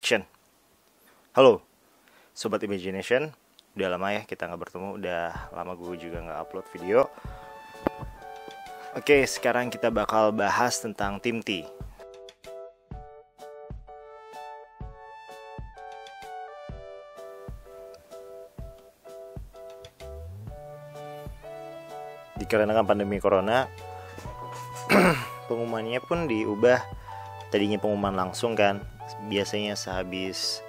Action. Halo Sobat Imagination. Udah lama ya kita gak bertemu. Udah lama gue juga gak upload video. Oke, sekarang kita bakal bahas tentang Tim T. Dikarenakan pandemi corona, pengumumannya pun diubah. Tadinya pengumuman langsung kan, biasanya sehabis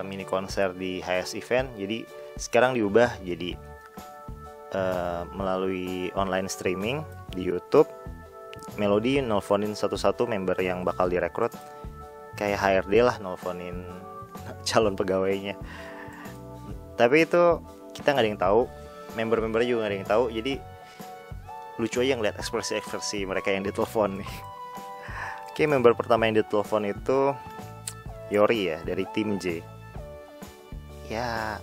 mini konser di HS Event. Jadi sekarang diubah jadi melalui online streaming di YouTube. Melody nelfonin satu-satu member yang bakal direkrut, kayak HRD lah, nelfonin calon pegawainya. Tapi itu kita nggak ada yang tahu, member-membernya juga nggak ada yang tahu. Jadi lucu aja ngeliat ekspresi-ekspresi mereka yang ditelepon nih. Oke, member pertama yang ditelepon itu Yori ya, dari tim J. Ya,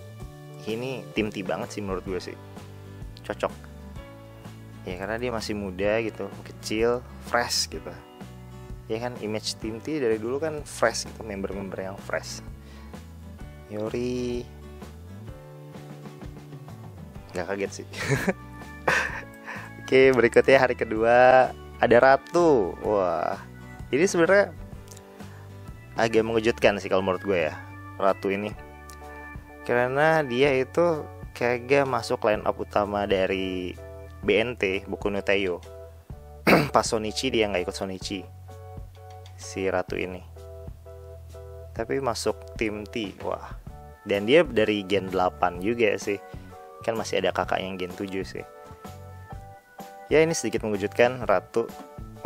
ini tim T banget sih menurut gue sih. Cocok. Ya karena dia masih muda gitu, kecil, fresh gitu. Ya kan, image tim T dari dulu kan fresh gitu, member-member yang fresh. Yori gak kaget sih. Oke, berikutnya hari kedua ada Ratu. Wah, ini sebenarnya agak mengejutkan sih kalau menurut gue ya, Ratu ini. Karena dia itu kagak masuk line up utama dari BNT, Boku no Tayo. Pas Shonichi dia gak ikut Shonichi, si Ratu ini. Tapi masuk tim T. Wah. Dan dia dari Gen 8 juga sih. Kan masih ada kakak yang Gen 7 sih. Ya ini sedikit mengejutkan, Ratu.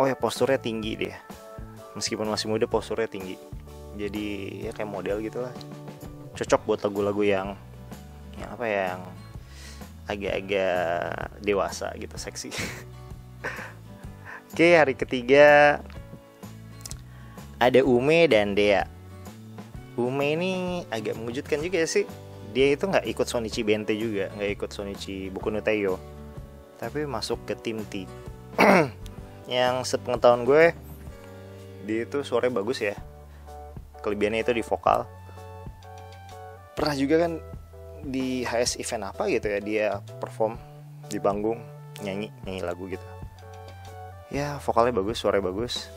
Oh ya, posturnya tinggi dia. Meskipun masih muda, posturnya tinggi. Jadi ya kayak model gitu lah. Cocok buat lagu-lagu yang apa ya, yang agak-agak dewasa gitu, seksi. Oke, hari ketiga ada Ume dan Dea. Ume ini agak mengejutkan juga sih. Dia itu nggak ikut Shonichi BNT juga, nggak ikut Shonichi Boku no Tayo, tapi masuk ke tim T. Yang sepengetahuan gue, dia itu suaranya bagus ya. Kelebihannya itu di vokal. Pernah juga kan di HS Event apa gitu ya, dia perform di panggung, nyanyi lagu gitu. Ya vokalnya bagus, suaranya bagus.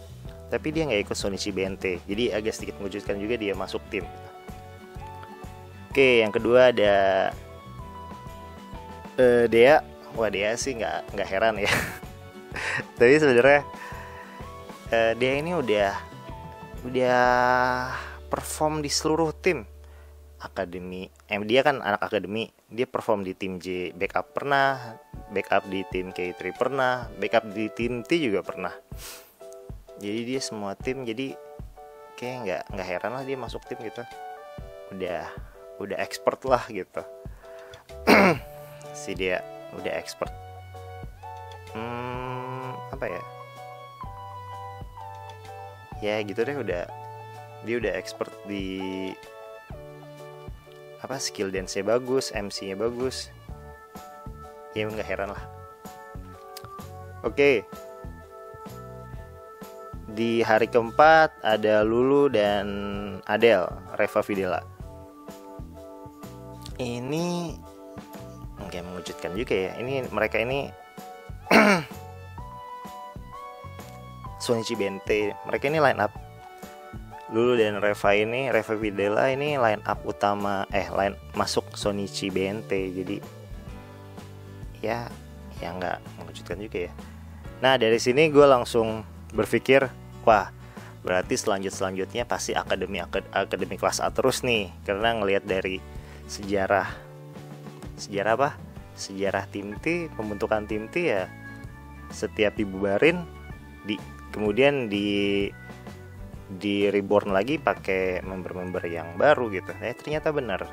Tapi dia nggak ikut Shonichi BNT, jadi agak sedikit mengejutkan juga dia masuk tim. Oke, yang kedua ada Dea. Wah, Dea sih nggak heran ya. Tapi sebenarnya Dea ini udah perform di seluruh tim akademi. Dia kan anak akademi, dia perform di tim J backup pernah, backup di tim K3 pernah, backup di tim T juga pernah. Jadi dia semua tim, jadi kayak nggak heran lah dia masuk tim gitu. Udah expert lah gitu. Si dia udah expert. Apa ya? Ya gitu deh, dia udah expert di apa, skill dance-nya bagus, MC-nya bagus. Ya nggak heran lah. Oke. Di hari keempat ada Lulu dan Adele, Reva Videla. Ini nggak mengejutkan juga ya. Ini mereka ini Shonichi BNT. Mereka ini line up. Lulu dan Reva Videla ini line up utama, line masuk Shonichi BNT. Jadi ya nggak mengejutkan juga ya. Nah, dari sini gue langsung berpikir, wah, berarti selanjutnya pasti akademi kelas A terus nih. Karena ngelihat dari sejarah apa? Sejarah tim T, pembentukan tim T ya, setiap dibubarin kemudian di reborn lagi pakai member-member yang baru gitu. Ternyata benar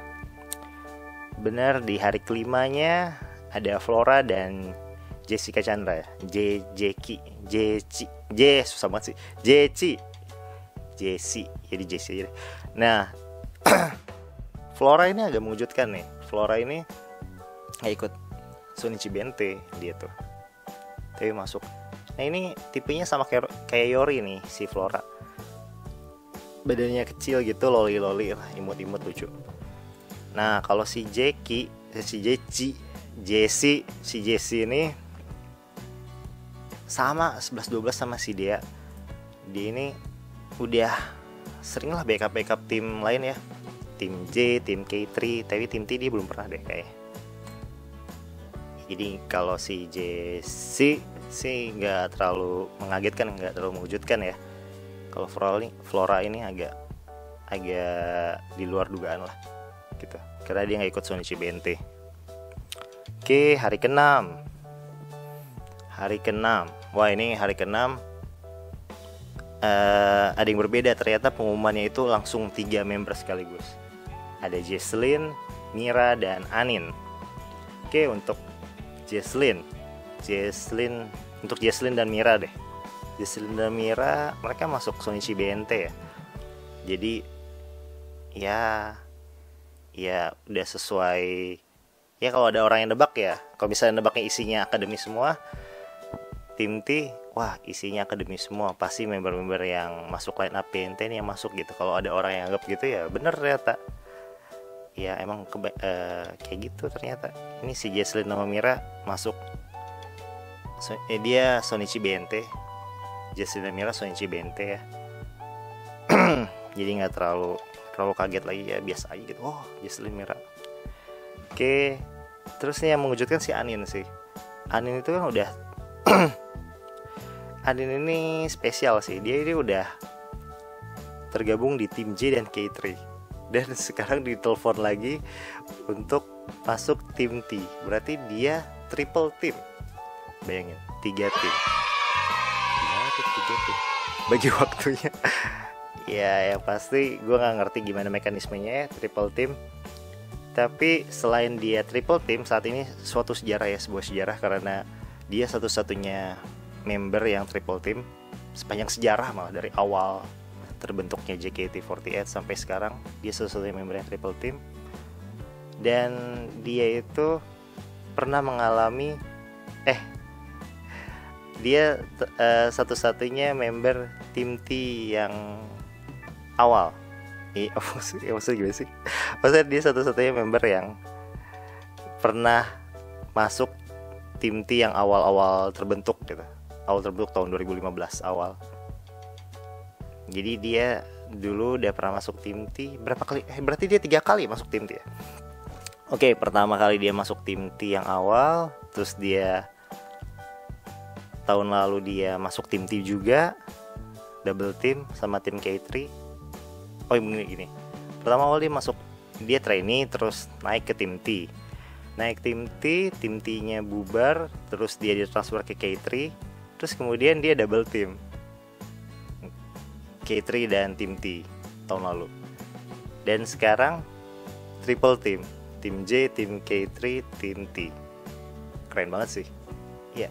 di hari kelimanya ada Flora dan Jessica Chandra ya. Susah banget sih. Jadi Jessie aja. Nah, Flora ini agak mengejutkan nih. Flora ini nggak ikut Shonichi BNT dia tuh, tapi masuk. Nah ini tipenya sama kayak Yori nih, si Flora. badannya kecil gitu, loli-loli lah, imut-imut lucu. Nah kalau si Jesse ini sama 11-12 sama si Dia ini udah sering lah backup tim lain ya, tim J, tim K3, tapi tim T dia belum pernah deh kayaknya. Jadi kalau si Jesse sih nggak terlalu mengagetkan, nggak terlalu mengejutkan ya. Kalau Flora ini agak di luar dugaan lah gitu, karena dia nggak ikut Sonichi BNT. Oke, hari ke-6. Wah, ini hari ke-6 ada yang berbeda. Ternyata pengumumannya itu langsung 3 member sekaligus. Ada Jesslyn, Mira, dan Anin. Oke, untuk Jesslyn dan Mira deh. Jesslyn dan Mira mereka masuk Sonichi BNT ya. Jadi ya udah sesuai. Ya kalau ada orang yang nebak ya, kalau misalnya nebaknya isinya akademi semua, tim T, wah isinya akademi semua, pasti member-member yang masuk line up BNT ini yang masuk gitu. Kalau ada orang yang anggap gitu ya bener ternyata. Ya emang kayak gitu ternyata. Ini si Jesslyn sama Mira masuk. Dia Sonichi BNT. Jesslyn dan Mira Sonichi BNT ya. Jadi nggak terlalu kaget lagi ya, biasa aja gitu. Oh, Jesslyn Mira. Oke, terus nih yang mengejutkan si Anin sih. Anin itu kan udah Anin ini spesial sih. Dia ini udah tergabung di tim J dan K3. Dan sekarang ditelepon lagi untuk masuk tim T. Berarti dia triple team. Bayangin, 3 tim. Gimana tuh 3 tim? Bagi waktunya. Ya yang pasti gue gak ngerti gimana mekanismenya ya triple team. Tapi selain dia triple team, saat ini suatu sejarah ya, sebuah sejarah, karena dia satu-satunya member yang triple team sepanjang sejarah, malah dari awal terbentuknya JKT48 sampai sekarang dia satu-satunya member yang triple team. Dan dia itu pernah mengalami dia satu-satunya member tim T yang awal. Maksudnya gimana sih? Maksudnya dia satu-satunya member yang pernah masuk tim T yang awal-awal terbentuk gitu. Awal terbentuk tahun 2015 awal. Jadi dia dulu udah pernah masuk tim T berapa kali? Berarti dia 3 kali masuk tim T ya. Oke, pertama kali dia masuk tim T yang awal, terus dia tahun lalu dia masuk tim T juga, double team sama tim K3. Oh gini. Pertama awal dia trainee, terus naik ke tim T. Naik tim T-nya bubar, terus dia ditransfer ke K3, terus kemudian dia double team K3 dan tim T tahun lalu. Dan sekarang triple team, tim J, tim K3, tim T. Keren banget sih. Ya,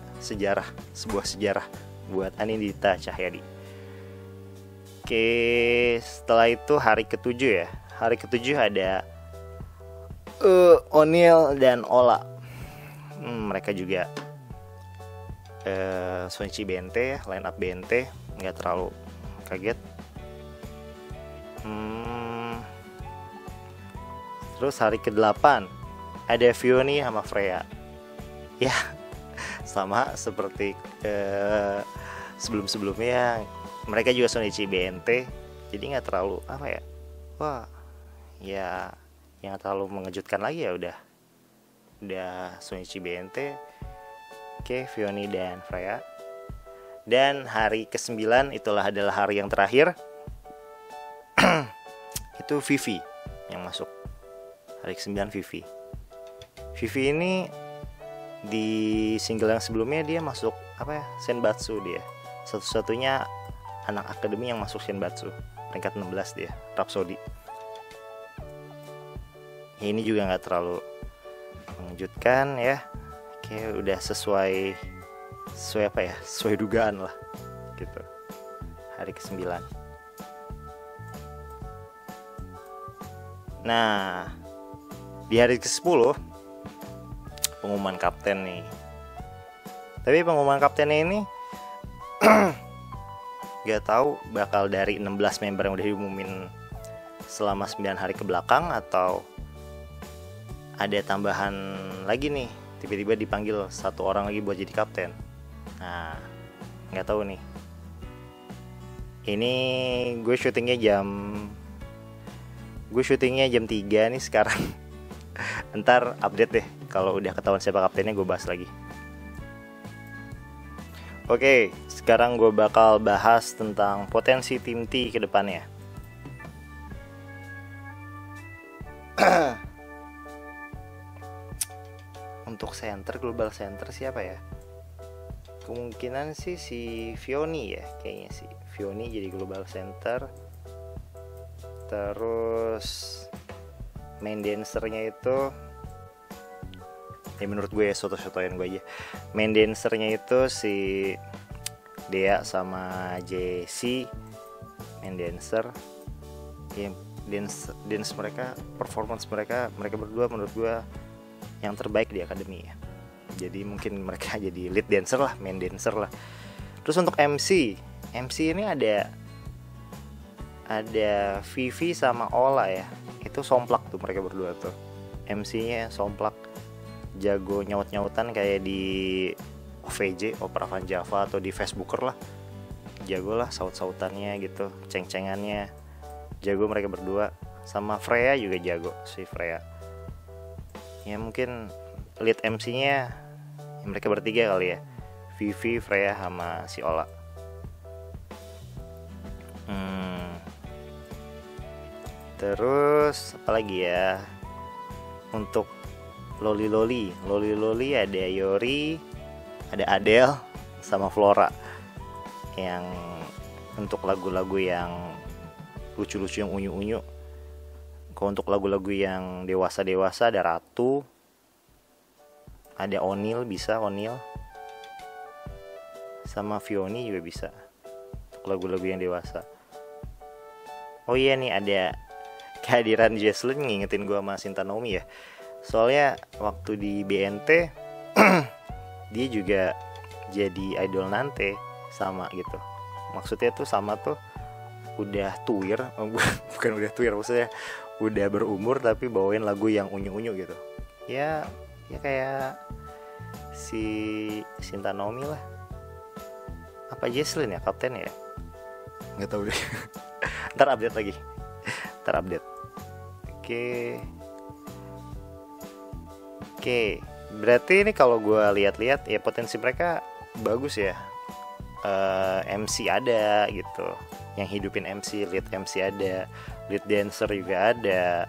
sebuah sejarah buat Anindita Cahyadi. Oke, setelah itu hari ke-7 ya. Hari ke-7 ada O'Neil dan Ola. Mereka juga Sonichi BNT ya, line up BNT, nggak terlalu kaget. Terus hari ke-8 ada Fioni sama Freya. Ya, sama seperti sebelum-sebelumnya, mereka juga Sonichi BNT. Jadi nggak terlalu yang terlalu mengejutkan lagi ya, udah Sonichi BNT. Oke, Fioni dan Freya. Dan hari ke-9 itulah adalah hari yang terakhir. Itu Vivi yang masuk. Hari ke-9 Vivi ini di single yang sebelumnya dia masuk Senbatsu dia. Satu-satunya anak akademi yang masuk Senbatsu. Peringkat 16 dia, Rhapsody. Ya, ini juga gak terlalu mengejutkan ya. Kayak udah sesuai dugaan lah gitu. Hari ke-9. Nah, di hari ke-10 pengumuman kapten nih. Tapi pengumuman kaptennya ini Gak tahu bakal dari 16 member yang udah diumumin selama 9 hari ke belakang atau ada tambahan lagi nih, tiba-tiba dipanggil satu orang lagi buat jadi kapten. Nah, nggak tahu nih. Ini gue syutingnya jam 3 nih sekarang. Ntar update deh, kalau udah ketahuan siapa kaptennya gue bahas lagi. Oke, sekarang gue bakal bahas tentang potensi tim T ke depannya. Untuk center, global center siapa ya? Kemungkinan sih si Vioni ya, kayaknya sih Vioni jadi global center. Terus main dancernya itu, ya menurut gue ya, soto-sotoyan gue aja. Main dancernya itu si Dea sama Jessie, main dancer. Ya, dance mereka, performance mereka berdua menurut gue yang terbaik di akademi ya. Jadi mungkin mereka jadi lead dancer lah, main dancer lah. Terus untuk MC ini ada Vivi sama Ola ya. Itu somplak tuh mereka berdua tuh. MC-nya somplak, jago nyaut-nyautan kayak di OVJ, Opera Van Java, atau di Facebooker lah. Jago lah saut-sautannya gitu, ceng-cengannya. Jago mereka berdua. Sama Freya juga jago, si Freya. Ya mungkin lead MC-nya ya mereka bertiga kali ya, Vivi, Freya, sama si Ola. Terus apa lagi ya? Untuk Loli ada Yori, ada Adele, sama Flora. Yang untuk lagu-lagu yang lucu-lucu, yang unyu-unyu. Kalau untuk lagu-lagu yang dewasa-dewasa ada Ratu, ada Onil, sama Vioni juga bisa. Untuk lagu-lagu yang dewasa. Oh iya nih, ada kehadiran Jesslyn ngingetin gue sama Sinta Nomi ya. Soalnya waktu di BNT dia juga jadi idol Nante sama gitu. Maksudnya tuh sama tuh udah tuir, bukan udah tuir, maksudnya udah berumur tapi bawain lagu yang unyu-unyu gitu. Ya kayak si Sinta Nomi lah. Apa Jesslyn ya kapten ya? Nggak tahu deh. Ntar update lagi. Oke. Berarti ini kalau gue lihat-lihat ya potensi mereka bagus ya. MC ada gitu, yang hidupin MC, lead MC ada, lead dancer juga ada,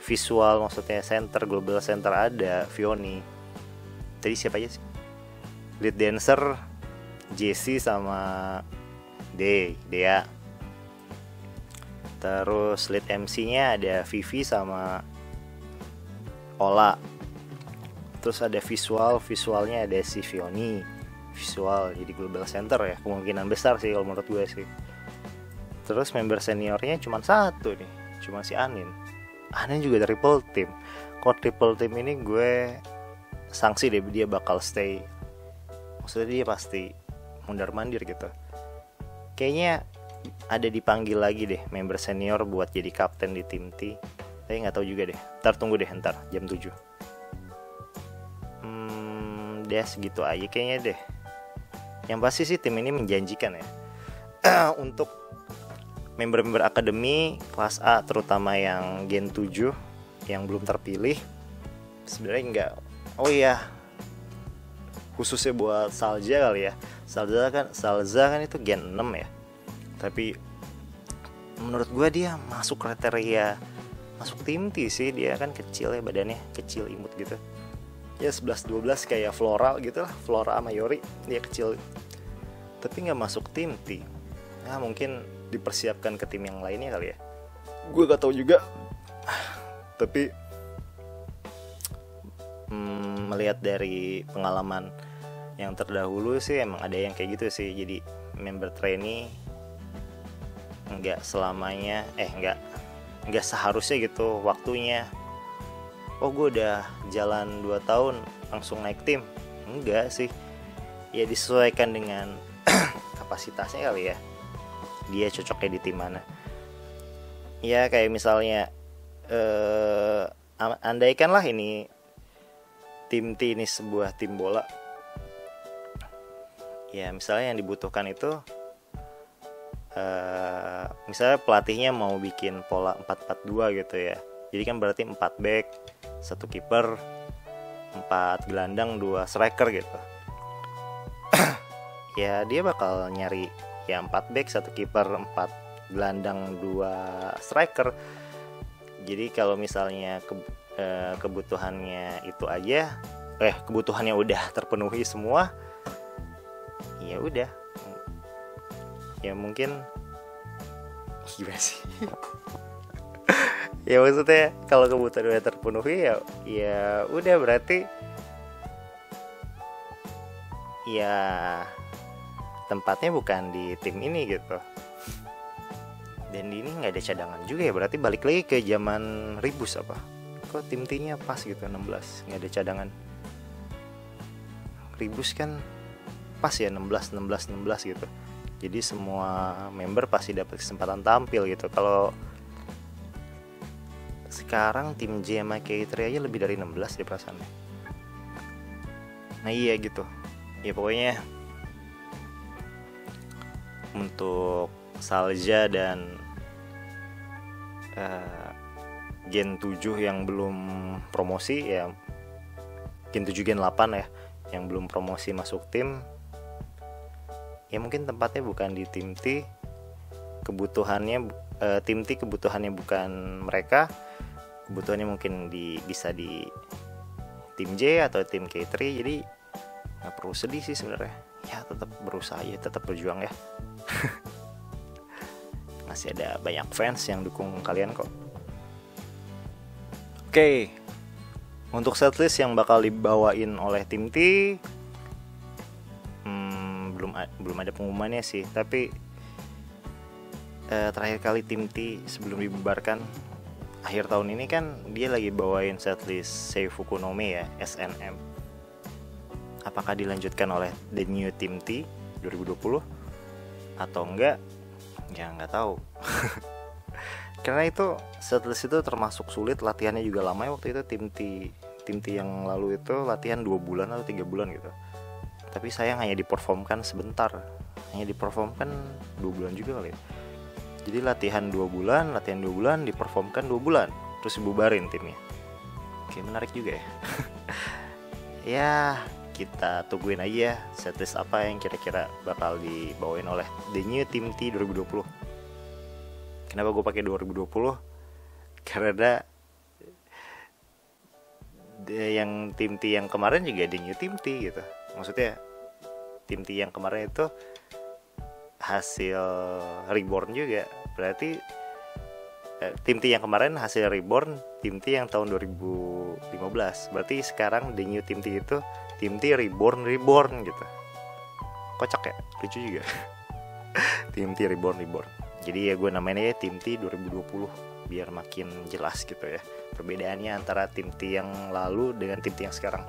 visual maksudnya center, global center ada, Vioni. Tadi siapa aja sih? Lead dancer Jessie sama Dea. Terus lead MC-nya ada Vivi sama Ola. Terus ada visualnya ada si Vioni. Visual jadi global center ya, kemungkinan besar sih kalau menurut gue sih. Terus member seniornya cuma satu nih, cuma si Anin juga triple team. Kalau triple team ini gue sanksi deh, dia bakal stay, maksudnya dia pasti mundar-mandir gitu. Kayaknya ada dipanggil lagi deh member senior buat jadi kapten di tim T, tapi nggak tahu juga deh. Ntar tunggu deh, ntar jam 7. Deh segitu aja kayaknya deh. Yang pasti sih tim ini menjanjikan ya. Untuk member-member akademi kelas A, terutama yang Gen 7 yang belum terpilih, sebenarnya enggak. Oh iya, khususnya buat Salza kali ya. Salza kan itu Gen 6 ya. Tapi menurut gue dia masuk kriteria masuk tim T sih. Dia kan kecil ya, badannya kecil imut gitu. Ya 11-12 kayak Flora gitu lah, Flora sama Yori, dia kecil tapi gak masuk tim T. Nah mungkin dipersiapkan ke tim yang lainnya kali ya, gue gak tahu juga. Tapi melihat dari pengalaman yang terdahulu sih emang ada yang kayak gitu sih. Jadi member trainee gak selamanya, gak seharusnya gitu waktunya. Oh gue udah jalan 2 tahun langsung naik tim. Enggak sih, ya disesuaikan dengan kapasitasnya kali ya. dia cocoknya di tim mana. Ya kayak misalnya andaikanlah ini tim T ini sebuah tim bola. Ya misalnya yang dibutuhkan itu misalnya pelatihnya mau bikin pola 4-4-2 gitu ya. Jadi kan berarti 4 back, 1 kiper, 4 gelandang, 2 striker gitu. Ya dia bakal nyari ya 4 back, 1 kiper, 4 gelandang, 2 striker. Jadi kalau misalnya kebutuhannya itu aja, kebutuhannya udah terpenuhi semua, ya udah. Ya mungkin gimana sih? Ya maksudnya kalau kebutuhan udah terpenuhi ya udah berarti ya tempatnya bukan di tim ini gitu. Dan ini nggak ada cadangan juga ya, berarti balik lagi ke zaman Ribus apa? Kok tim T-nya pas gitu 16, nggak ada cadangan. Ribus kan pas ya 16 gitu. Jadi semua member pasti dapat kesempatan tampil gitu. Kalau sekarang tim J sama K3 aja lebih dari 16 di perasaannya. Nah iya gitu. Ya pokoknya untuk Salja dan Gen 7 yang belum promosi ya, Gen 7 Gen 8 ya, yang belum promosi masuk tim, ya mungkin tempatnya bukan di tim T. Tim T kebutuhannya bukan mereka, kebutuhannya mungkin bisa di tim J atau tim K3. Jadi nggak perlu sedih sih sebenarnya. Ya tetap berusaha ya, tetap berjuang ya. Masih ada banyak fans yang dukung kalian kok. Oke, untuk setlist yang bakal dibawain oleh tim T, belum ada pengumumannya sih. Tapi terakhir kali tim T sebelum dibubarkan akhir tahun ini kan dia lagi bawain setlist Seifuku no Me ya, SNM. Apakah dilanjutkan oleh The New Team T 2020 atau enggak? Ya nggak tahu. Karena itu setlist itu termasuk sulit, latihannya juga lama ya. Waktu itu tim T yang lalu itu latihan 2 bulan atau 3 bulan gitu. Tapi sayang hanya diperformkan sebentar. Hanya diperformkan 2 bulan juga kali ya. Jadi latihan 2 bulan, diperformkan 2 bulan, terus dibubarin timnya. Oke, menarik juga ya. Ya, kita tungguin aja setlist apa yang kira-kira bakal dibawain oleh The New Team T 2020. Kenapa gue pakai 2020? Karena yang tim T yang kemarin juga The New Team T gitu. Maksudnya tim T yang kemarin itu hasil reborn juga. Berarti tim T yang kemarin hasil reborn tim T yang tahun 2015. Berarti sekarang The New Team T itu tim T reborn gitu. Kocak ya, lucu juga. Tim T reborn. Jadi ya gue namainnya ya tim T 2020 biar makin jelas gitu ya perbedaannya antara tim T yang lalu dengan tim T yang sekarang.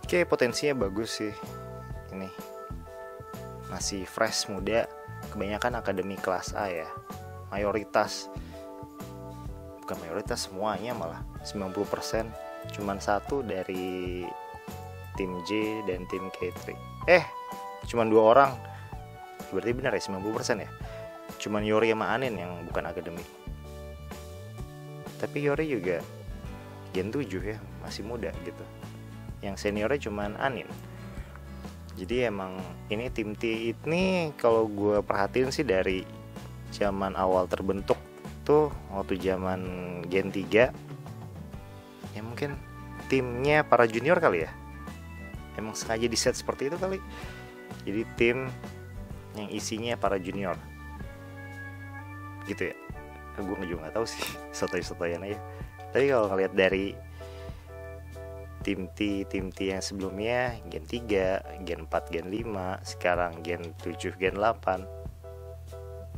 Oke, potensinya bagus sih. Ini masih fresh, muda, kebanyakan akademi kelas A ya. Bukan mayoritas, semuanya malah 90%. Cuman satu dari tim J dan tim K3. Cuman 2 orang. Berarti benar ya 90% ya. Cuman Yori sama Anin yang bukan akademi. Tapi Yori juga Gen 7 ya, masih muda gitu. Yang seniornya cuman Anin. Jadi emang ini tim T ini kalau gue perhatiin sih dari zaman awal terbentuk tuh, waktu zaman Gen 3 ya mungkin timnya para junior kali ya. Emang sengaja di set seperti itu kali. Jadi tim yang isinya para junior gitu ya. Gue juga gak tahu sih, sotoy-sotoyan aja. Tapi kalau ngeliat dari tim T yang sebelumnya, Gen 3, Gen 4, Gen 5, sekarang Gen 7, Gen 8,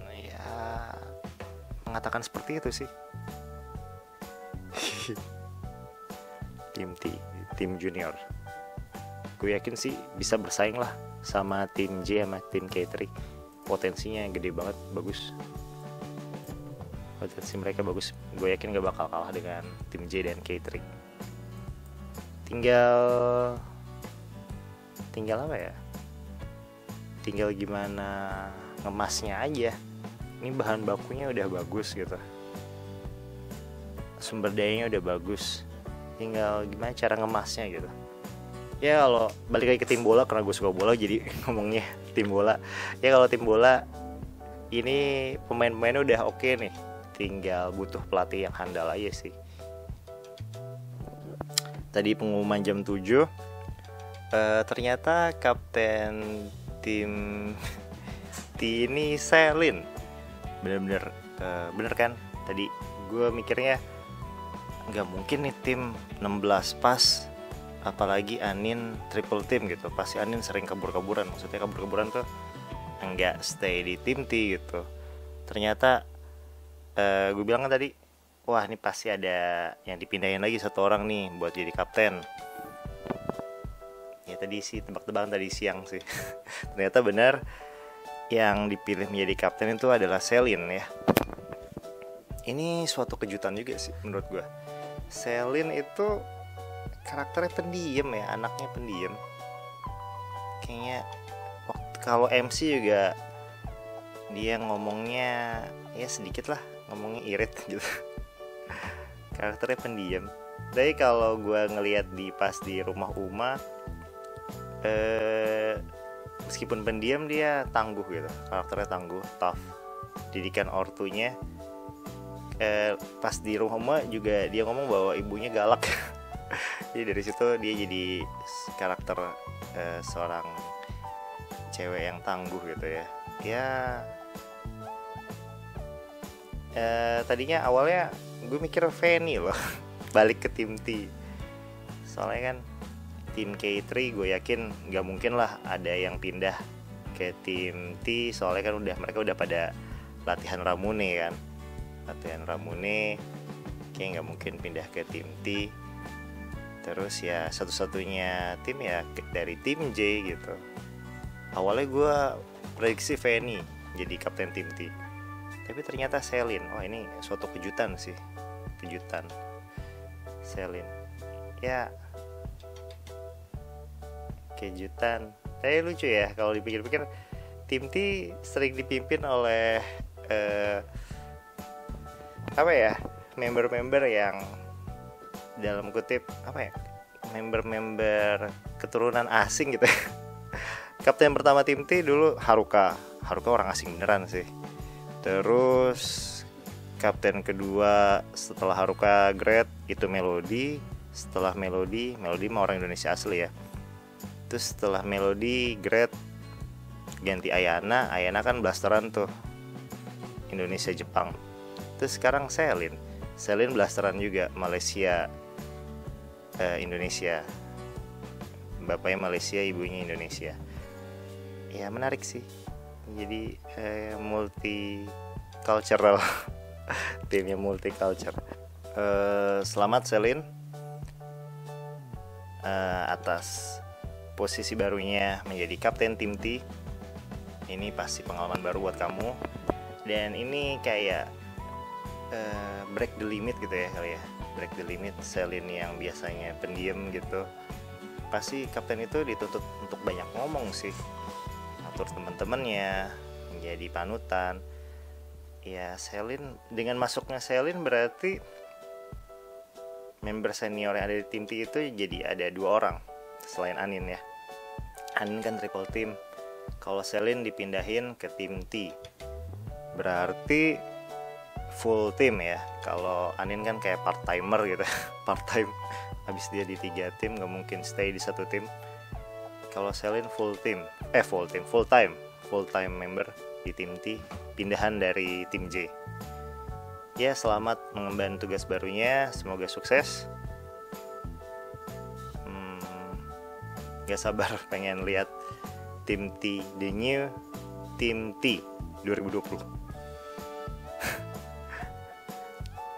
ya mengatakan seperti itu sih. Tim junior, gue yakin sih bisa bersaing lah sama tim J sama tim K3. potensinya gede banget, bagus. Potensi mereka bagus. Gue yakin gak bakal kalah dengan tim J dan K3. Tinggal apa ya? Tinggal gimana ngemasnya aja. Ini bahan bakunya udah bagus gitu, sumber dayanya udah bagus, tinggal gimana cara ngemasnya gitu. Ya kalau balik lagi ke tim bola, karena gue suka bola jadi ngomongnya tim bola. Ya kalau tim bola ini pemain-pemainnya udah oke nih, tinggal butuh pelatih yang handal aja sih. Tadi pengumuman jam 7, ternyata kapten tim ini Selin. Bener-bener bener kan? Tadi gue mikirnya nggak mungkin nih tim 16 pas, apalagi Anin triple team gitu. Pasti Anin sering kabur-kaburan. Maksudnya kabur-kaburan tuh nggak stay di tim T gitu. Ternyata gue bilang kan tadi, wah ini pasti ada yang dipindahin lagi satu orang nih buat jadi kapten. Ya tadi sih tebak-tebakan tadi siang sih. Ternyata benar, yang dipilih menjadi kapten itu adalah Selin ya. Ini suatu kejutan juga sih menurut gue. Selin itu karakternya pendiam ya, anaknya pendiam. Kayaknya kalau MC juga dia ngomongnya ya sedikit lah, ngomongnya irit gitu. Karakternya pendiam. Tapi kalau gue ngelihat pas di rumah Uma, meskipun pendiam dia tangguh gitu, karakternya tangguh, tough. Didikan ortunya, pas di rumah juga dia ngomong bahwa ibunya galak. Jadi dari situ dia jadi karakter seorang cewek yang tangguh gitu ya. Ya tadinya awalnya gue mikir Fanny loh balik ke tim T. Soalnya kan tim K3 gue yakin gak mungkin lah ada yang pindah ke tim T, soalnya kan mereka udah pada latihan Ramune kan. Latihan Ramune kayak gak mungkin pindah ke tim T. Terus ya satu-satunya tim ya dari tim J gitu. Awalnya gue prediksi Fanny jadi kapten tim T, tapi ternyata Selin. Oh ini suatu kejutan sih, kejutan Selin ya, kejutan. Tapi lucu ya kalau dipikir-pikir, tim T sering dipimpin oleh apa ya, member-member yang dalam kutip apa ya, member-member keturunan asing gitu. Kapten pertama tim T dulu Haruka orang asing beneran sih. Terus kapten kedua setelah Haruka Great itu Melody. Setelah Melody mah orang Indonesia asli ya. Terus setelah Melody Great ganti Ayana kan blasteran tuh, Indonesia Jepang. Terus sekarang Selin blasteran juga, Malaysia Indonesia. Bapaknya Malaysia, ibunya Indonesia. Ya menarik sih. Jadi multicultural. Timnya multicultural. Selamat Selin atas posisi barunya menjadi kapten tim T. Ini pasti pengalaman baru buat kamu. Dan ini kayak break the limit gitu ya kali ya. Break the limit. Selin yang biasanya pendiam gitu, pasti kapten itu dituntut untuk banyak ngomong sih, atur teman-temannya, menjadi panutan. Ya Selin, dengan masuknya Selin berarti member senior yang ada di tim T itu jadi ada 2 orang selain Anin ya. Anin kan triple team. Kalau Selin dipindahin ke tim T berarti full team ya. Kalau Anin kan kayak part timer gitu. Part time, habis dia di 3 tim gak mungkin stay di satu tim. Kalau Selin full time member di tim T, pindahan dari tim J. Ya selamat mengemban tugas barunya, semoga sukses. Gak sabar pengen lihat tim T, the new tim T 2020.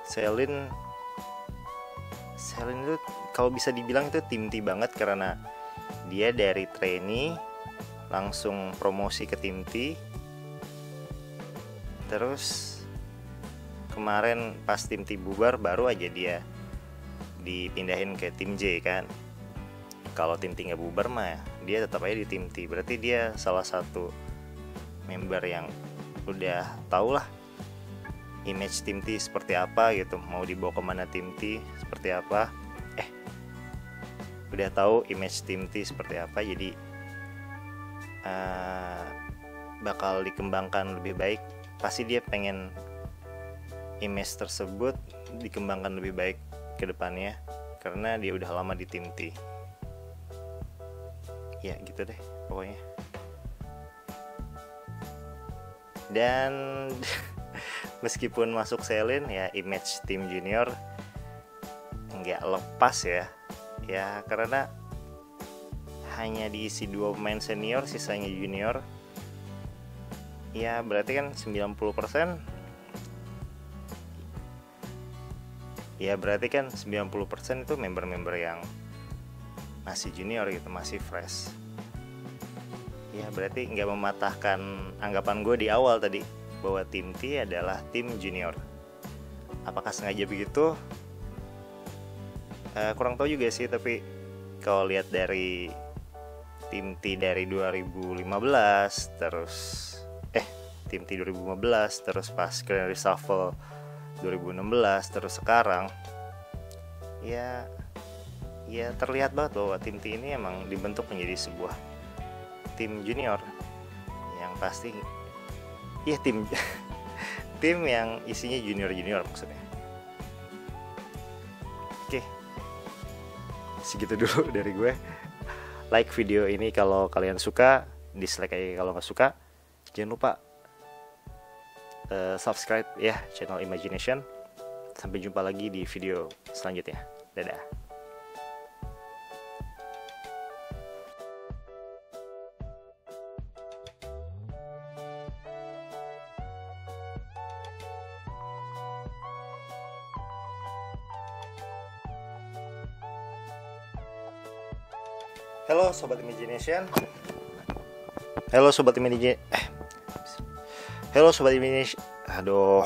Selin itu kalau bisa dibilang itu tim T banget, karena dia dari trainee langsung promosi ke tim T, Terus kemarin pas tim T bubar baru aja dia dipindahin ke tim J kan. Kalau tim T nggak bubar mah dia tetap aja di tim T. Berarti dia salah satu member yang udah tau lah image tim T seperti apa gitu, mau dibawa kemana tim T seperti apa, udah tahu image tim T seperti apa, jadi bakal dikembangkan lebih baik. Pasti dia pengen image tersebut dikembangkan lebih baik ke depannya karena dia udah lama di tim T. Ya gitu deh pokoknya. Dan meskipun masuk Selin ya, image tim junior nggak lepas ya. Ya karena hanya diisi 2 pemain senior, sisanya junior. Ya berarti kan 90%. Ya berarti kan 90% itu member-member yang masih junior gitu, masih fresh. Ya berarti nggak mematahkan anggapan gue di awal tadi bahwa tim T adalah tim junior. Apakah sengaja begitu? Kurang tahu juga sih, tapi kalau lihat dari tim T dari 2015 terus tim T 2015 terus pas Grand Reshuffle 2016 terus sekarang ya terlihat banget bahwa tim T ini emang dibentuk menjadi sebuah tim junior yang pasti ya tim yang isinya junior maksudnya. Oke, segitu dulu dari gue. Like video ini kalau kalian suka, dislike aja kalau nggak suka. Jangan lupa subscribe ya channel Imagination. Sampai jumpa lagi di video selanjutnya. Dadah. Halo Sobat Imagination. Halo Sobat Imagination. Aduh.